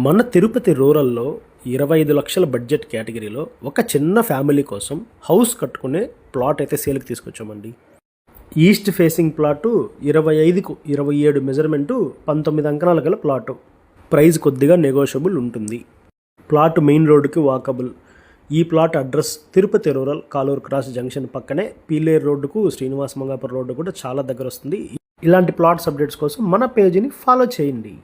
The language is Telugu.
మన తిరుపతి రూరల్లో 25 లక్షల బడ్జెట్ కేటగిరీలో ఒక చిన్న ఫ్యామిలీ కోసం హౌస్ కట్టుకునే ప్లాట్ అయితే సేల్కి తీసుకొచ్చామండి. ఈస్ట్ ఫేసింగ్ ప్లాటు 25కు 27 మెజర్మెంటు 19 అంకణాల గల ప్లాటు. ప్రైస్ కొద్దిగా నెగోషియబుల్ ఉంటుంది. ప్లాట్ మెయిన్ రోడ్డుకి వాకబుల్. ఈ plot address Tirupati rural Kaluru cross junction పక్కనే పీలేరు రోడ్డుకు శ్రీనివాస మంగాపురం రోడ్డు కూడా చాలా దగ్గర వస్తుంది. ఇలాంటి ప్లాట్స్ అప్డేట్స్ కోసం మన పేజీని ఫాలో చేయండి.